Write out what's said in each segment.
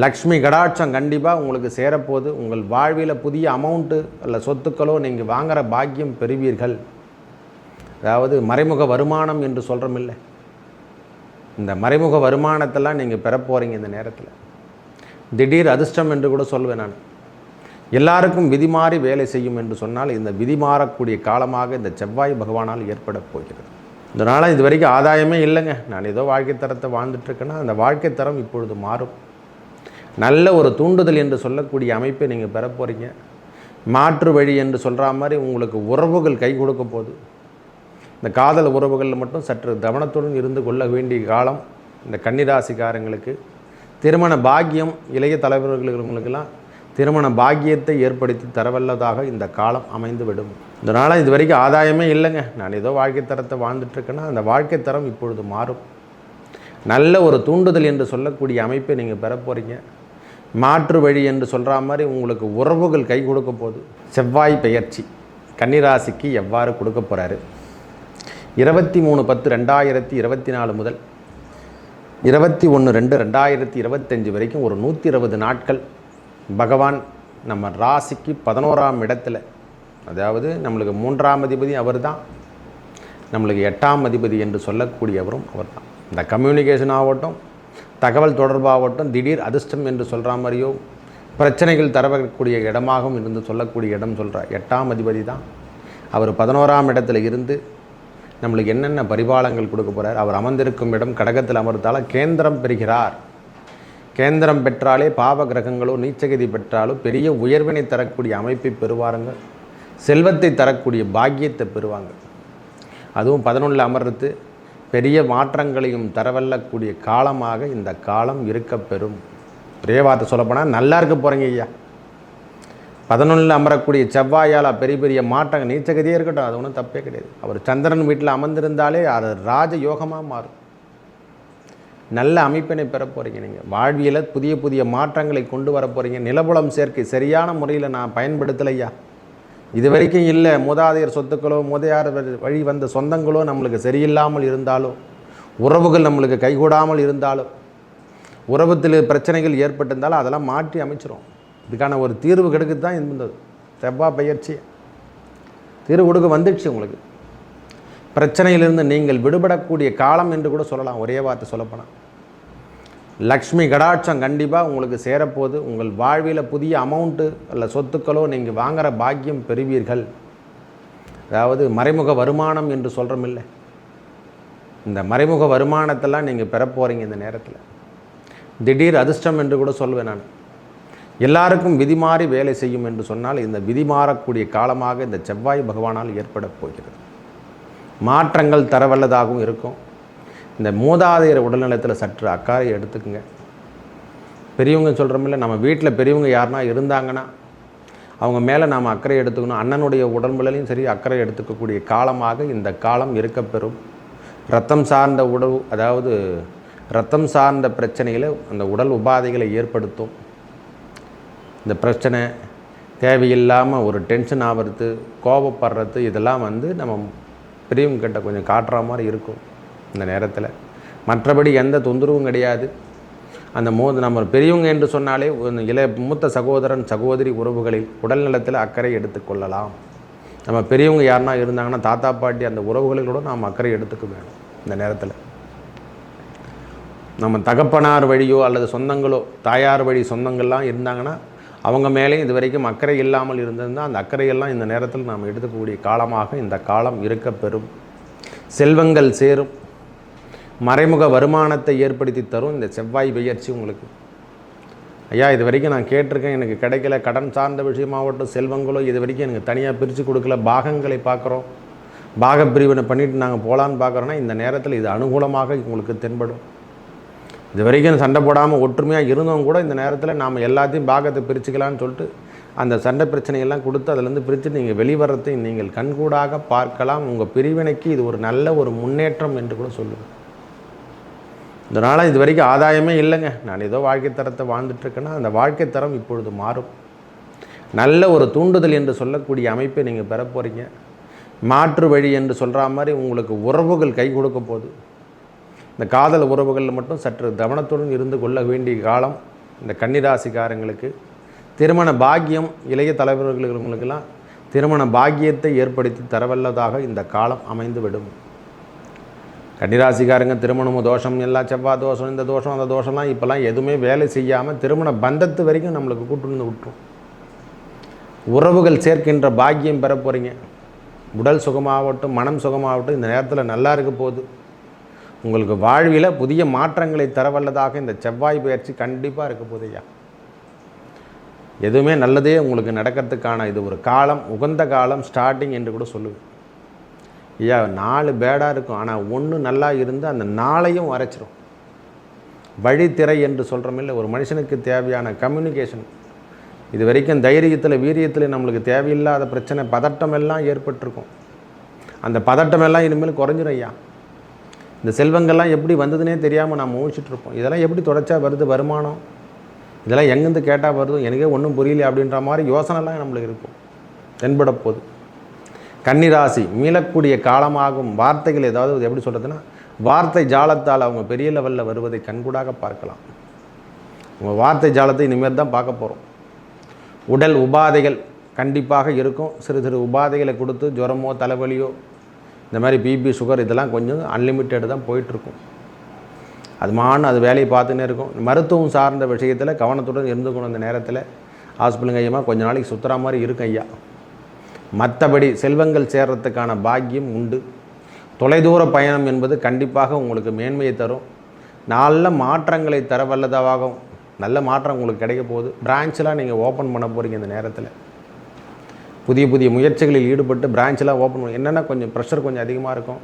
லக்ஷ்மி கடாட்சம் கண்டிப்பாக உங்களுக்கு சேரப்போகுது. உங்கள் வாழ்வில் புதிய அமௌண்ட்டு அல்ல சொத்துக்களோ நீங்கள் வாங்குகிற பாக்கியம் பெறுவீர்கள். அதாவது மறைமுக வருமானம் என்று சொல்கிறோமில்லை, இந்த மறைமுக வருமானத்தெல்லாம் நீங்கள் பெற போகிறீங்க. இந்த நேரத்தில் திடீர் அதிர்ஷ்டம் என்று கூட சொல்வேன் நான். எல்லாருக்கும் விதி மாறி வேலை செய்யும் என்று சொன்னால் இந்த விதி மாறக்கூடிய காலமாக இந்த செவ்வாய் பகவானால் ஏற்பட போகிறது. இதனால் இது வரைக்கும் ஆதாயமே இல்லைங்க, நான் ஏதோ வாழ்க்கை தரத்தை வாழ்ந்துட்டுருக்கேன்னா அந்த வாழ்க்கை தரம் இப்பொழுது மாறும். நல்ல ஒரு தூண்டுதல் என்று சொல்லக்கூடிய அமைப்பை நீங்கள் பெற போகிறீங்க. மாற்று வழி என்று சொல்கிற மாதிரி உங்களுக்கு உறவுகள் கை கொடுக்க போகுது. இந்த காதல் உறவுகளில் மட்டும் சற்று கவனத்துடன் இருந்து கொள்ள வேண்டிய காலம் இந்த கன்னிராசிக்காரங்களுக்கு. திருமண பாக்கியம் இளைய தலைவர்களுக்கெல்லாம் திருமண பாக்கியத்தை ஏற்படுத்தி தரவல்லதாக இந்த காலம் அமைந்து விடும். இதனால் இது வரைக்கும் ஆதாயமே இல்லைங்க, நான் ஏதோ வாழ்க்கை தரத்தை வாழ்ந்துட்டுருக்கேன்னா அந்த வாழ்க்கை தரம் இப்பொழுது மாறும். நல்ல ஒரு தூண்டுதல் என்று சொல்லக்கூடிய அமைப்பை நீங்கள் பெற போகிறீங்க. மாற்று வழி என்று சொல்கிற மாதிரி உங்களுக்கு உறவுகள் கை கொடுக்க போகுது. செவ்வாய் பெயர்ச்சி கன்னிராசிக்கு எவ்வாறு கொடுக்க போகிறாரு? 23/10/2024 முதல் 21/2/2025 வரைக்கும் ஒரு 120 நாட்கள் பகவான் நம்ம ராசிக்கு 11ஆம் இடத்துல, அதாவது நம்மளுக்கு 3ஆம் அதிபதி அவர் தான், நம்மளுக்கு 8ஆம் அதிபதி என்று சொல்லக்கூடியவரும் அவர் தான். இந்த கம்யூனிகேஷன் ஆகட்டும், தகவல் தொடர்பாகட்டும், திடீர் அதிர்ஷ்டம் என்று சொல்கிற மாதிரியோ பிரச்சனைகள் தரக்கூடிய இடமாகவும் இருந்து சொல்லக்கூடிய இடம் சொல்கிற 8ஆம் அதிபதி தான். அவர் 11ஆம் இடத்துல இருந்து நம்மளுக்கு என்னென்ன பரிபாலங்கள் கொடுக்க போகிறார்? அவர் அமர்ந்திருக்கும் இடம் கடகத்தில் அமர்ந்தால கேந்திரம் பெறுகிறார். கேந்திரம் பெற்றாலே பாவ கிரகங்களோ நீச்சகதி பெற்றாலோ பெரிய உயர்வினை தரக்கூடிய அமைப்பை பெறுவாருங்க. செல்வத்தை தரக்கூடிய பாக்கியத்தை பெறுவாங்க. அதுவும் 11 அமர்றது பெரிய மாற்றங்களையும் தரவல்லக்கூடிய காலமாக இந்த காலம் இருக்க பெறும். ஒரே வார்த்தை சொல்லப்போனால் நல்லா இருக்க போகிறீங்க ஐயா. 11 அமரக்கூடிய செவ்வாயால் பெரிய பெரிய மாற்றங்கள் நீச்சகதியே இருக்கட்டும், அது ஒன்றும் தப்பே கிடையாது. அவர் சந்திரன் வீட்டில் அமர்ந்திருந்தாலே அது ராஜ யோகமாக மாறும். நல்ல அமைப்பினை பெற போகிறீங்க. நீங்கள் வாழ்வியல புதிய புதிய மாற்றங்களை கொண்டு வர போகிறீங்க. நிலபுலம் சேர்க்கை சரியான முறையில் நான் பயன்படுத்தலையா, இது வரைக்கும் இல்லை. மூதாதையர் சொத்துக்களோ மூதையார் வழி வந்த சொந்தங்களோ நம்மளுக்கு சரியில்லாமல் இருந்தாலோ, உறவுகள் நம்மளுக்கு கைகூடாமல் இருந்தாலோ, உறவத்தில் பிரச்சனைகள் ஏற்பட்டிருந்தாலும் அதெல்லாம் மாற்றி அமைச்சிரும். இதுக்கான ஒரு தீர்வு கிடைக்கு தான் இருந்தது. செவ்வாய் பயிற்சி தீர்வு கொடுக்க வந்துடுச்சு. உங்களுக்கு பிரச்சனையிலிருந்து நீங்கள் விடுபடக்கூடிய காலம் என்று கூட சொல்லலாம். ஒரே வார்த்தை சொல்லப்போனால் லக்ஷ்மி கடாட்சம் கண்டிப்பாக உங்களுக்கு சேரப்போகுது. உங்கள் வாழ்வில் புதிய அமௌண்ட்டு அல்ல சொத்துக்களோ நீங்கள் வாங்குகிற பாக்கியம் பெறுவீர்கள். அதாவது மறைமுக வருமானம் என்று சொல்கிறோமில்லை, இந்த மறைமுக வருமானத்தெல்லாம் நீங்கள் பெற போகிறீங்க. இந்த நேரத்தில் திடீர் அதிர்ஷ்டம் என்று கூட சொல்வேன் நான். எல்லாருக்கும் விதி மாறி வேலை செய்யும் என்று சொன்னால் இந்த விதி மாறக்கூடிய காலமாக இந்த செவ்வாய் பகவானால் ஏற்பட போகிறது. மாற்றங்கள் தரவல்லதாகவும் இருக்கும். இந்த மூதாதையர் உடல்நலத்தில் சற்று அக்கறை எடுத்துக்குங்க. பெரியவங்க சொல்கிறோமில்ல, நம்ம வீட்டில் பெரியவங்க யாருனா இருந்தாங்கன்னா அவங்க மேலே நாம் அக்கறை எடுத்துக்கணும். அண்ணனுடைய உடல்நிலையும் சரி அக்கறை எடுத்துக்கக்கூடிய காலமாக இந்த காலம் இருக்கப்பெறும். ரத்தம் சார்ந்த உடல், அதாவது ரத்தம் சார்ந்த பிரச்சனைகளை அந்த உடல் உபாதைகளை ஏற்படுத்தும். இந்த பிரச்சனை தேவையில்லாமல் ஒரு டென்ஷன் ஆகிறது, கோபப்படுறது, இதெல்லாம் நம்ம பெரியவங்க கிட்ட கொஞ்சம் காட்டுற மாதிரி இருக்கும் இந்த நேரத்தில். மற்றபடி எந்த தொந்தரவும் கிடையாது. அந்த நம்ம பெரியவங்க என்று சொன்னாலே மூத்த சகோதரன் சகோதரி உறவுகளில் உடல்நலத்தில் அக்கறை எடுத்துக்கொள்ளலாம். நம்ம பெரியவங்க யாருன்னா இருந்தாங்கன்னா தாத்தா பாட்டி அந்த உறவுகளோட நாம் அக்கறை எடுத்துக்க வேணும். இந்த நேரத்தில் நம்ம தகப்பனார் வழியோ அல்லது சொந்தங்களோ தாயார் வழி சொந்தங்கள்லாம் இருந்தாங்கன்னா அவங்க மேலேயும் இது வரைக்கும் அக்கறை இல்லாமல் இருந்திருந்தால் அந்த அக்கறையெல்லாம் இந்த நேரத்தில் நாம் எடுத்துக்கக்கூடிய காலமாக இந்த காலம் இருக்க பெறும். செல்வங்கள் சேரும். மறைமுக வருமானத்தை ஏற்படுத்தி தரும் இந்த செவ்வாய் பெயர்ச்சி உங்களுக்கு. ஐயா இது வரைக்கும் நான் கேட்டிருக்கேன், எனக்கு கிடைக்கல, கடன் சார்ந்த விஷயமாகட்டும் செல்வங்களோ இது வரைக்கும் எனக்கு தனியாக பிரித்து கொடுக்கல, பாகங்களை பார்க்குறோம், பாக பிரிவினை பண்ணிவிட்டு நாங்கள் போகலான்னு பார்க்குறோன்னா இந்த நேரத்தில் இது அனுகூலமாக உங்களுக்கு தென்படும். இது வரைக்கும் சண்டை போடாமல் ஒற்றுமையாக இருந்தவங்க கூட இந்த நேரத்தில் நாம் எல்லாத்தையும் பாகத்தை பிரிச்சுக்கலான்னு சொல்லிட்டு அந்த சண்டை பிரச்சனையெல்லாம் கொடுத்து அதிலேருந்து பிரித்து நீங்கள் வெளிவரத்தை நீங்கள் கண்கூடாக பார்க்கலாம். உங்கள் பிரிவினைக்கு இது ஒரு நல்ல ஒரு முன்னேற்றம் என்று கூட சொல்லுவேன். இதனால் இது வரைக்கும் ஆதாயமே இல்லைங்க, நான் ஏதோ வாழ்க்கை தரத்தை வாழ்ந்துட்டுருக்கேன்னா அந்த வாழ்க்கை தரம் இப்பொழுது மாறும். நல்ல ஒரு தூண்டுதல் என்று சொல்லக்கூடிய அமைப்பை நீங்கள் பெற போகிறீங்க. மாற்று வழி என்று சொல்கிற மாதிரி உங்களுக்கு உறவுகள் கை கொடுக்க போகுது. இந்த காதல் உறவுகளில் மட்டும் சற்று கவனத்துடன் இருந்து கொள்ள வேண்டிய காலம் இந்த கன்னிராசிக்காரங்களுக்கு திருமண பாக்கியம் இளைய தலைவர்களுக்கெல்லாம் திருமண பாக்கியத்தை ஏற்படுத்தி தரவல்லதாக இந்த காலம் அமைந்துவிடும். கன்னிராசிக்காரங்க திருமணமும் தோஷம் எல்லாம் செவ்வாய் தோஷம் இந்த தோஷம் அந்த தோஷம்லாம் இப்போல்லாம் எதுவுமே வேலை செய்யாமல் திருமண பந்தத்து வரைக்கும் நம்மளுக்கு கூட்டு வந்து விட்டுரும். உறவுகள் சேர்க்கின்ற பாக்கியம் பெற போகிறீங்க. உடல் சுகமாகட்டும் மனம் சுகமாகட்டும் இந்த நேரத்தில் நல்லா இருக்க போகுது. உங்களுக்கு வாழ்வில் புதிய மாற்றங்களை தரவல்லதாக இந்த செவ்வாய் பயிற்சி கண்டிப்பாக இருக்க போகுது ஐயா. எதுவுமே நல்லதே உங்களுக்கு நடக்கிறதுக்கான இது ஒரு காலம், உகந்த காலம் ஸ்டார்டிங் என்று கூட சொல்லுவேன் ஐயா. 4 பேடாக இருக்கும், ஆனால் 1 நல்லா இருந்து அந்த 4ஐயும் வரைச்சிரும். வழித்திரை என்று சொல்கிறோமில்ல, ஒரு மனுஷனுக்கு தேவையான கம்யூனிகேஷன் இது வரைக்கும் தைரியத்தில் வீரியத்தில் நம்மளுக்கு தேவையில்லாத பிரச்சனை பதட்டம் எல்லாம் ஏற்பட்டிருக்கும். அந்த பதட்டம் எல்லாம் இனிமேல் குறைஞ்சிரும் ஐயா. இந்த செல்வங்கள்லாம் எப்படி வந்ததுன்னே தெரியாமல் நாம் முழிச்சிட்ருப்போம். இதெல்லாம் எப்படி தொடச்சா வருது வருமானம், இதெல்லாம் எங்கேருந்து கேட்டால் வருது, எனக்கே ஒன்றும் புரியல அப்படின்ற மாதிரி யோசனைலாம் நம்மளுக்கு இருக்கும். தென்பட போகுது. கன்னிராசி மீளக்கூடிய காலமாகும். வார்த்தைகள் ஏதாவது எப்படி சொல்கிறதுன்னா, வார்த்தை ஜாலத்தால் அவங்க பெரிய லெவலில் வருவதை கண்கூடாக பார்க்கலாம். உங்கள் வார்த்தை ஜாலத்தை இனிமேல் தான் பார்க்க போகிறோம். உடல் உபாதைகள் கண்டிப்பாக இருக்கும். சிறு சிறு உபாதைகளை கொடுத்து ஜுரமோ தலைவலியோ இந்த மாதிரி பிபி சுகர் இதெல்லாம் கொஞ்சம் அன்லிமிட்டெடு தான் போயிட்டுருக்கும். அது வேலையை பார்த்துன்னே இருக்கும். மருத்துவம் சார்ந்த விஷயத்தில் கவனத்துடன் இருந்துக்கணும். இந்த நேரத்தில் ஹாஸ்பிட்டலுங்க ஐயமா கொஞ்ச நாளைக்கு சுற்றுற மாதிரி இருக்கும் ஐயா. மற்றபடி செல்வங்கள் சேர்றதுக்கான பாக்கியம் உண்டு. தொலைதூர பயணம் என்பது கண்டிப்பாக உங்களுக்கு மேன்மையை தரும். நல்ல மாற்றங்களை தர வல்லதாகும். நல்ல மாற்றம் உங்களுக்கு கிடைக்க போகுது. பிரான்ச்செலாம் நீங்கள் ஓப்பன் பண்ண போகிறீங்க இந்த நேரத்தில். புதிய புதிய முயற்சிகளில் ஈடுபட்டு பிரான்ச்செலாம் ஓப்பன் பண்ண என்னென்னா கொஞ்சம் ப்ரெஷர் கொஞ்சம் அதிகமாக இருக்கும்.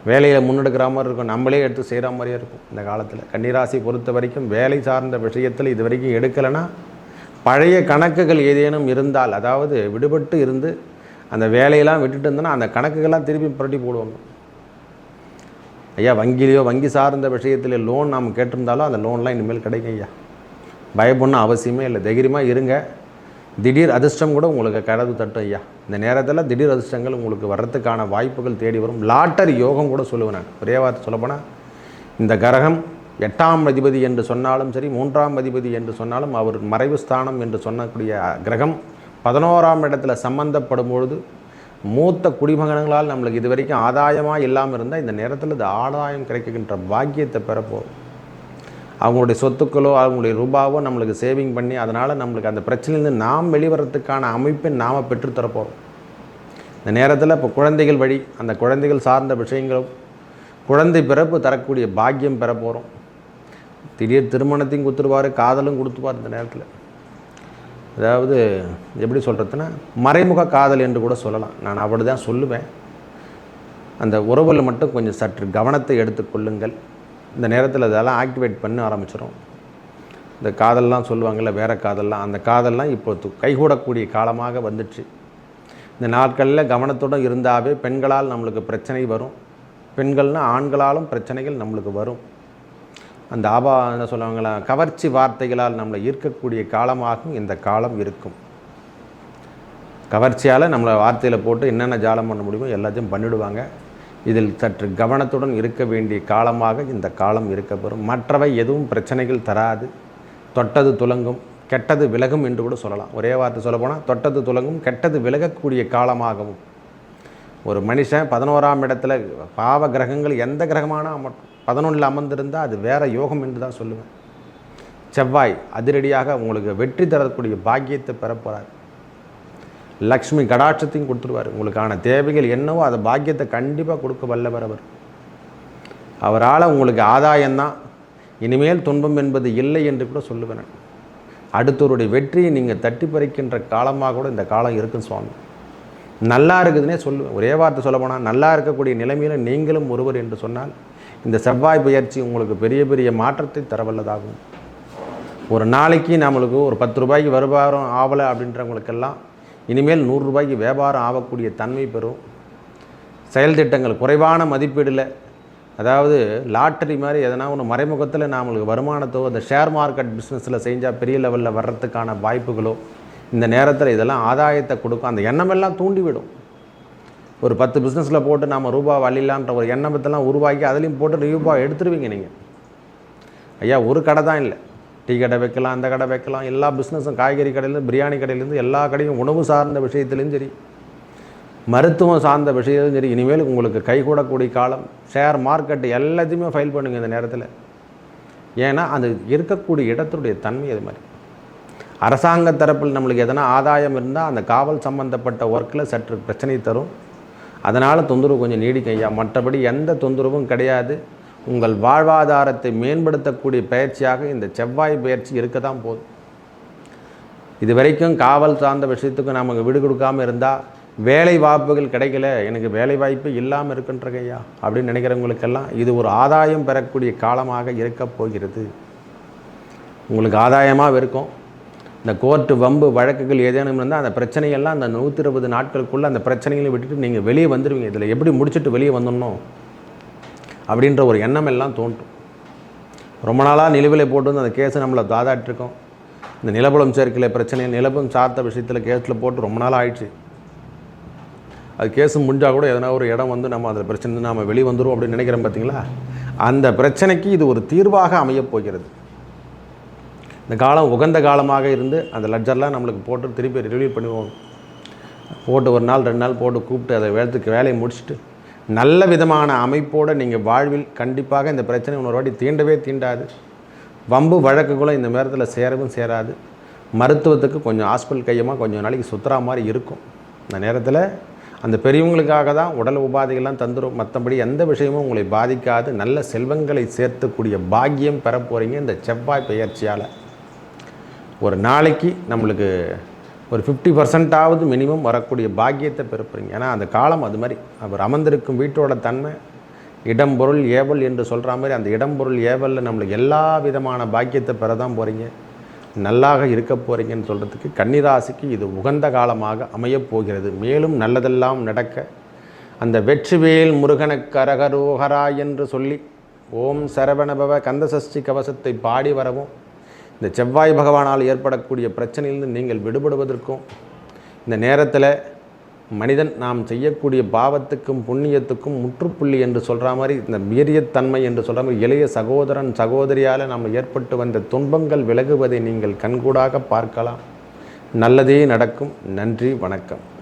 வேலையில் முன்னெடுக்கிற மாதிரி இருக்கும். நம்மளே எடுத்து செய்கிற மாதிரியே இருக்கும் இந்த காலத்தில். கன்னிராசி பொறுத்த வரைக்கும் வேலை சார்ந்த விஷயத்தில் இது வரைக்கும் எடுக்கலைன்னா பழைய கணக்குகள் ஏதேனும் இருந்தால், அதாவது விடுபட்டு இருந்து அந்த வேலையெல்லாம் விட்டுட்டு இருந்தோன்னா அந்த கணக்குகள்லாம் திருப்பி புரட்டி போடுவாங்க ஐயா. வங்கியிலையோ வங்கி சார்ந்த விஷயத்தில் லோன் நாம் கேட்டிருந்தாலும் அந்த லோன்லாம் இனிமேல் கிடைக்கும் ஐயா. பயப்படணும் அவசியமே இல்லை. தைரியமாக இருங்க. திடீர் அதிர்ஷ்டம் கூட உங்களுக்கு கதவு தட்டும் ஐயா. இந்த நேரத்தில் திடீர் அதிர்ஷ்டங்கள் உங்களுக்கு வர்றதுக்கான வாய்ப்புகள் தேடி வரும். லாட்டரி யோகம் கூட சொல்லுவேன் நான். ஒரே வார்த்தை சொல்லப்போனால் இந்த கிரகம் 8ஆம் அதிபதி என்று சொன்னாலும் சரி, 3ஆம் அதிபதி என்று சொன்னாலும், அவர் மறைவு ஸ்தானம் என்று சொன்னக்கூடிய கிரகம் 11ஆம் இடத்துல சம்பந்தப்படும் பொழுது மூத்த குடிமகன்களால் நம்மளுக்கு இது வரைக்கும் ஆதாயமாக இல்லாமல் இருந்தால் இந்த நேரத்தில் இது ஆதாயம் கிடைக்கின்ற பாக்கியத்தை பெறப்போகும். அவங்களுடைய சொத்துக்களோ அவங்களுடைய ரூபாவோ நம்மளுக்கு சேவிங் பண்ணி அதனால் நம்மளுக்கு அந்த பிரச்சனையிலேருந்து நாம் வெளிவரத்துக்கான அமைப்பை நாம் பெற்றுத்தரப்போகிறோம். இந்த நேரத்தில் இப்போ குழந்தைகள் வழி அந்த குழந்தைகள் சார்ந்த விஷயங்களும் குழந்தை பிறப்பு தரக்கூடிய பாக்கியம் பெற போகிறோம். திடீர் திருமணத்தையும் கொடுத்துருவார், காதலும் கொடுத்துருவார் இந்த நேரத்தில். அதாவது எப்படி சொல்கிறதுன்னா மறைமுக காதல் என்று கூட சொல்லலாம். நான் அப்படி தான் சொல்லுவேன். அந்த உறவில் மட்டும் கொஞ்சம் சற்று கவனத்தை எடுத்துக்கொள்ளுங்கள். இந்த நேரத்தில் அதெல்லாம் ஆக்டிவேட் பண்ண ஆரம்பிச்சிடும். இந்த காதல்லாம் சொல்லுவாங்கள்ல, வேறு காதல்லாம், அந்த காதல்லாம் இப்போ கைகூடக்கூடிய காலமாக வந்துடுச்சு. இந்த நாட்களில் கவனத்துடன் இருந்தாவே பெண்களால் நம்மளுக்கு பிரச்சனை வரும். பெண்கள்னால் ஆண்களாலும் பிரச்சனைகள் நம்மளுக்கு வரும். அந்த என்ன சொல்லுவாங்களா, கவர்ச்சி வார்த்தைகளால் நம்மளை ஈர்க்கக்கூடிய காலமாகவும் இந்த காலம் இருக்கும். கவர்ச்சியால் நம்மளை வார்த்தையில் போட்டு என்னென்ன ஜாலம் பண்ண முடியுமோ எல்லாத்தையும் பண்ணிவிடுவாங்க. இதில் சற்று கவனத்துடன் இருக்க வேண்டிய காலமாக இந்த காலம் இருக்கப்பெறும். மற்றவை எதுவும் பிரச்சனைகள் தராது. தொட்டது துலங்கும், கெட்டது விலகும் என்று கூட சொல்லலாம். ஒரே வார்த்தை சொல்லப்போனால் தொட்டது துலங்கும், கெட்டது விலகக்கூடிய காலமாகவும். ஒரு மனுஷன் 11ஆம் இடத்துல பாவ கிரகங்கள் எந்த கிரகமான 11ல் அமர்ந்திருந்தால் அது வேறு யோகம் என்று தான் சொல்லுவேன். செவ்வாய் அதிரடியாக உங்களுக்கு வெற்றி தரக்கூடிய பாக்கியத்தை பெறப்போகிறார். லக்ஷ்மி கடாட்சத்தையும் கொடுத்துருவார். உங்களுக்கான தேவைகள் என்னவோ அதை பாக்கியத்தை கண்டிப்பாக கொடுக்க வல்லவர் அவர். அவரால் உங்களுக்கு ஆதாயம்தான். இனிமேல் துன்பம் என்பது இல்லை என்று கூட சொல்லுவேன். அடுத்தவருடைய வெற்றியை நீங்கள் தட்டி பறிக்கின்ற காலமாக கூட இந்த காலம் இருக்கும் சுவாமி. நல்லா இருக்குதுன்னே சொல்லுவேன். ஒரே வார்த்தை சொல்ல போனால் நல்லா இருக்கக்கூடிய நிலைமையில் நீங்களும் ஒருவர் என்று சொன்னால் இந்த செவ்வாய் பயிற்சி உங்களுக்கு பெரிய பெரிய மாற்றத்தை தரவல்லதாகும். ஒரு நாளைக்கு நம்மளுக்கு ஒரு 10 ரூபாய்க்கு வருமானம் ஆகலை அப்படின்றவங்களுக்கெல்லாம் இனிமேல் 100 ரூபாய்க்கு வியாபாரம் ஆகக்கூடிய தன்மை பெறும். செயல் திட்டங்கள் குறைவான மதிப்பீடில், அதாவது லாட்டரி மாதிரி எதனா ஒன்று மறைமுகத்தில் நம்மளுக்கு வருமானத்தோ அந்த ஷேர் மார்க்கெட் பிஸ்னஸில் செஞ்சால் பெரிய லெவலில் வர்றதுக்கான வாய்ப்புகளோ இந்த நேரத்தில் இதெல்லாம் ஆதாயத்தை கொடுக்கும். அந்த எண்ணமெல்லாம் தூண்டிவிடும். ஒரு 10 பிஸ்னஸில் போட்டு நாம் ரூபாய் அள்ளிலான்ற ஒரு எண்ணத்தெல்லாம் உருவாக்கி அதுலேயும் போட்டு ரூபாய் எடுத்துருவீங்க நீங்கள். ஐயா ஒரு கடை தான் இல்லை, டீ கடை வைக்கலாம், அந்த கடை வைக்கலாம், எல்லா பிஸ்னஸும், காய்கறி கடையிலேருந்து பிரியாணி கடையிலேருந்து எல்லா கடையும், உணவு சார்ந்த விஷயத்துலையும் சரி, மருத்துவம் சார்ந்த விஷயத்துலையும் சரி, இனிமேல் உங்களுக்கு கைகூடக்கூடிய காலம். ஷேர் மார்க்கெட் எல்லாத்தையுமே ஃபைல் பண்ணுங்கள் இந்த நேரத்தில். ஏன்னா அது இருக்கக்கூடிய இடத்துடைய தன்மை அது மாதிரி. அரசாங்க தரப்பில் நம்மளுக்கு எதனா ஆதாயம் இருந்தால் அந்த காவல் சம்பந்தப்பட்ட ஒர்க்கில் சற்று பிரச்சனை தரும். அதனால் தொந்தரவு கொஞ்சம் நீடிக்கும் ஐயா. மற்றபடி எந்த தொந்தரவும் கிடையாது. உங்கள் வாழ்வாதாரத்தை மேம்படுத்தக்கூடிய பயிற்சியாக இந்த செவ்வாய் பயிற்சி இருக்க தான் போதும். இது வரைக்கும் காவல் சார்ந்த விஷயத்துக்கு நமக்கு விடு கொடுக்காமல் இருந்தால், வேலை வாய்ப்புகள் கிடைக்கல, எனக்கு வேலை வாய்ப்பு இல்லாமல் இருக்கின்ற ஐயா அப்படின்னு நினைக்கிறவங்களுக்கெல்லாம் இது ஒரு ஆதாயம் பெறக்கூடிய காலமாக இருக்க போகிறது. உங்களுக்கு ஆதாயமாக இருக்கும். இந்த கோர்ட்டு வம்பு வழக்குகள் ஏதேனும் இருந்தால் அந்த பிரச்சனையெல்லாம் அந்த 120 நாட்களுக்குள்ளே அந்த பிரச்சனைகளை விட்டுட்டு நீங்கள் வெளியே வந்துடுவீங்க. இதில் எப்படி முடிச்சுட்டு வெளியே வந்துடணும் அப்படின்ற ஒரு எண்ணம் எல்லாம் தோன்றும். ரொம்ப நாளாக நிலுவையில் போட்டு வந்து அந்த கேஸை நம்மளை தாதாட்டிருக்கோம். இந்த நிலபுலம் சேர்க்கலை பிரச்சனை, நிலபுலம் சார்ந்த விஷயத்தில் கேஸில் போட்டு ரொம்ப நாள் ஆயிடுச்சு. அது கேஸு முடிஞ்சால் கூட எதனா ஒரு இடம் வந்து நம்ம அதில் பிரச்சனை நம்ம வெளியே வந்துடும் அப்படின்னு நினைக்கிறோம் பார்த்தீங்களா? அந்த பிரச்சனைக்கு இது ஒரு தீர்வாக அமையப் போகிறது. இந்த காலம் உகந்த காலமாக இருந்து அந்த லட்ஜர்லாம் நம்மளுக்கு போட்டு திருப்பி ரிலீவ் பண்ணுவோம். போட்டு ஒரு நாள் 2 நாள் போட்டு கூப்பிட்டு அதை வேலையை முடிச்சுட்டு நல்ல விதமான அமைப்போடு நீங்கள் வாழ்வில் கண்டிப்பாக இந்த பிரச்சனை இன்னொரு வாட்டி தீண்டவே தீண்டாது. வம்பு வழக்குகளும் இந்த நேரத்தில் சேரவும் சேராது. மருத்துவத்துக்கு கொஞ்சம் ஹாஸ்பிட்டல் கையமாக கொஞ்சம் நாளைக்கு சுற்றுறா மாதிரி இருக்கும். இந்த நேரத்தில் அந்த பெரியவங்களுக்காக தான் உடல் உபாதைகள்லாம் தந்துடும். மற்றபடி எந்த விஷயமும் உங்களை பாதிக்காது. நல்ல செல்வங்களை சேர்த்துக்கூடிய பாக்கியம் பெற போகிறீங்க இந்த செவ்வாய் பெயர்ச்சியால். ஒரு நாளைக்கு நம்மளுக்கு ஒரு 50% மினிமம் வரக்கூடிய பாக்கியத்தை பெறுப்புறீங்க. ஏன்னா அந்த காலம் அது மாதிரி. அவர் அமர்ந்திருக்கும் வீட்டோட தன்மை இடம் பொருள் ஏவல் என்று சொல்கிற மாதிரி அந்த இடம் பொருள் ஏவலில் நம்மளுக்கு எல்லா விதமான பாக்கியத்தை பெற தான் போகிறீங்க. நல்லாக இருக்க போகிறீங்கன்னு சொல்கிறதுக்கு கன்னிராசிக்கு இது உகந்த காலமாக அமையப் போகிறது. மேலும் நல்லதெல்லாம் நடக்க அந்த வெற்றிவேல் முருகனுக்கு அரகரோகரா என்று சொல்லி ஓம் சரவணபவ கந்தசஷ்டி கவசத்தை பாடி வரவும் இந்த செவ்வாய் பகவானால் ஏற்படக்கூடிய பிரச்சனையிலிருந்து நீங்கள் விடுபடுவதற்கும் இந்த நேரத்தில் மனிதன் நாம் செய்யக்கூடிய பாவத்துக்கும் புண்ணியத்துக்கும் முற்றுப்புள்ளி என்று சொல்கிற மாதிரி இந்த வீரியத்தன்மை என்று சொல்கிற மாதிரி இளைய சகோதரன் சகோதரியால் நாம் ஏற்பட்டு வந்த துன்பங்கள் விலகுவதை நீங்கள் கண்கூடாக பார்க்கலாம். நல்லதே நடக்கும். நன்றி, வணக்கம்.